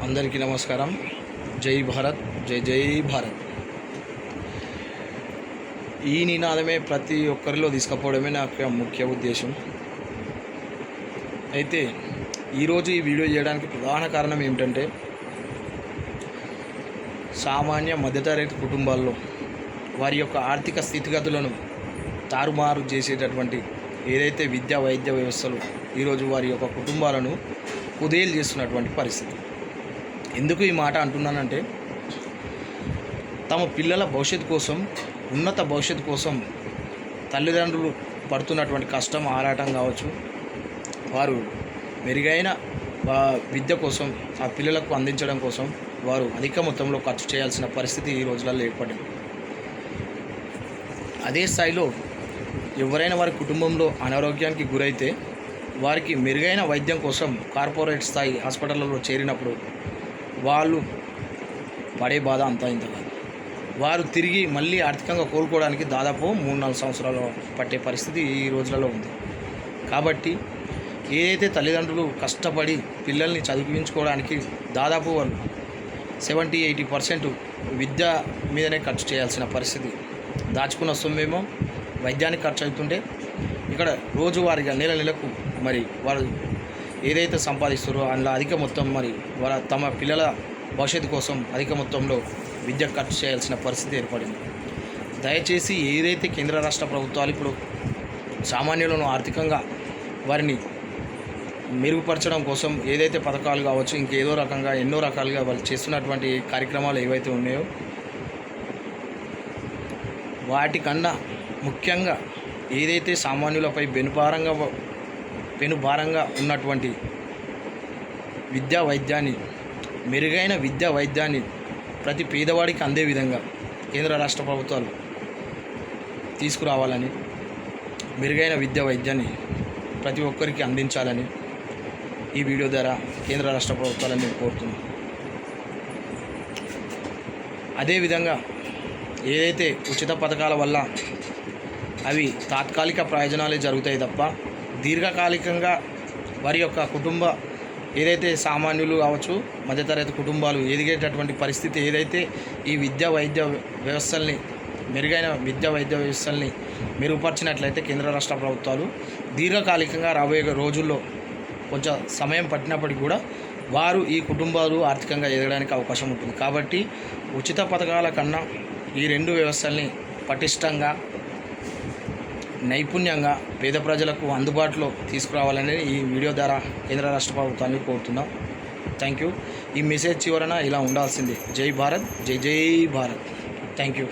అందరికీ నమస్కారం. జై భారత్, జై జై భారత్. ఈ నినాదమే ప్రతి ఒక్కరిలో తీసుకుపోవడమే నాకు ముఖ్య ఉద్దేశం. అయితే ఈరోజు ఈ వీడియో చేయడానికి ప్రధాన కారణం ఏమిటంటే, సామాన్య మధ్యతరగతి కుటుంబాల్లో వారి యొక్క ఆర్థిక స్థితిగతులను తారుమారు చేసేటటువంటి ఏదైతే విద్యా వైద్య వ్యవస్థలు ఈరోజు వారి యొక్క కుటుంబాలను కుదేలు చేస్తున్నటువంటి పరిస్థితి. ఎందుకు ఈ మాట అంటున్నానంటే, తమ పిల్లల భవిష్యత్తు కోసం, ఉన్నత భవిష్యత్తు కోసం తల్లిదండ్రులు పడుతున్నటువంటి కష్టం, ఆరాటం కావచ్చు, వారు మెరుగైన విద్య కోసం ఆ పిల్లలకు అందించడం కోసం వారు అధిక మొత్తంలో ఖర్చు చేయాల్సిన పరిస్థితి ఈ రోజులలో ఏర్పడింది. అదే స్థాయిలో ఎవరైనా వారి కుటుంబంలో అనారోగ్యానికి గురైతే వారికి మెరుగైన వైద్యం కోసం కార్పొరేట్ స్థాయి హాస్పిటళ్లలో చేరినప్పుడు వాళ్ళు పడే బాధ అంతా ఇంత కాదు. వారు తిరిగి మళ్ళీ ఆర్థికంగా కోలుకోవడానికి దాదాపు 3-4 సంవత్సరాలు పట్టే పరిస్థితి ఈ రోజులలో ఉంది. కాబట్టి ఏదైతే తల్లిదండ్రులు కష్టపడి పిల్లల్ని చదివించుకోవడానికి దాదాపు వాళ్ళు 70-80% విద్య మీదనే ఖర్చు చేయాల్సిన పరిస్థితి, దాచుకున్న సొమ్మేమో వైద్యానికి ఖర్చు అవుతుంటే, ఇక్కడ రోజువారీగా నెలకు మరి వారు ఏదైతే సంపాదిస్తారో అందులో అధిక మొత్తం మరి వాళ్ళ తమ పిల్లల భవిష్యత్తు కోసం అధిక మొత్తంలో విద్య ఖర్చు చేయాల్సిన పరిస్థితి ఏర్పడింది. దయచేసి ఏదైతే కేంద్ర రాష్ట్ర ప్రభుత్వాలు ఇప్పుడు సామాన్యులను ఆర్థికంగా వారిని మెరుగుపరచడం కోసం ఏదైతే పథకాలు కావచ్చు, ఇంకేదో రకంగా ఎన్నో రకాలుగా వాళ్ళు చేస్తున్నటువంటి కార్యక్రమాలు ఏవైతే ఉన్నాయో, వాటికన్నా ముఖ్యంగా ఏదైతే సామాన్యులపై పెనుభారంగా ఉన్నటువంటి విద్యా వైద్యాన్ని, మెరుగైన విద్యా వైద్యాన్ని ప్రతి పేదవాడికి అందే విధంగా కేంద్ర రాష్ట్ర ప్రభుత్వాలు తీసుకురావాలని, మెరుగైన విద్యా వైద్యాన్ని ప్రతి ఒక్కరికి అందించాలని ఈ వీడియో ద్వారా కేంద్ర రాష్ట్ర ప్రభుత్వాలను నేను కోరుతున్నాను. అదేవిధంగా ఏదైతే ఉచిత పథకాల వల్ల అవి తాత్కాలిక ప్రయోజనాలే జరుగుతాయి తప్ప దీర్ఘకాలికంగా వారి యొక్క కుటుంబ ఏదైతే సామాన్యులు కావచ్చు, మధ్యతరగతి కుటుంబాలు ఎదిగేటటువంటి పరిస్థితి ఏదైతే ఈ విద్యా వైద్య వ్యవస్థల్ని, మెరుగైన విద్యా వైద్య వ్యవస్థల్ని మెరుగుపరిచినట్లయితే కేంద్ర రాష్ట్ర ప్రభుత్వాలు దీర్ఘకాలికంగా రాబోయే రోజుల్లో కొంచెం సమయం పట్టినప్పటికీ కూడా వారు ఈ కుటుంబాలు ఆర్థికంగా ఎదగడానికి అవకాశం ఉంటుంది. కాబట్టి ఉచిత పథకాల కన్నా ఈ రెండు వ్యవస్థల్ని పటిష్టంగా, నైపుణ్యంగా పేద ప్రజలకు అందుబాటులో తీసుకురావాలని ఈ వీడియో ద్వారా కేంద్ర రాష్ట్ర ప్రభుత్వాన్ని కోరుతున్నాం. Thank you. ఈ మెసేజ్ చివరన ఇలా ఉండాల్సిందే. జై భారత్, జై జై భారత్. Thank you.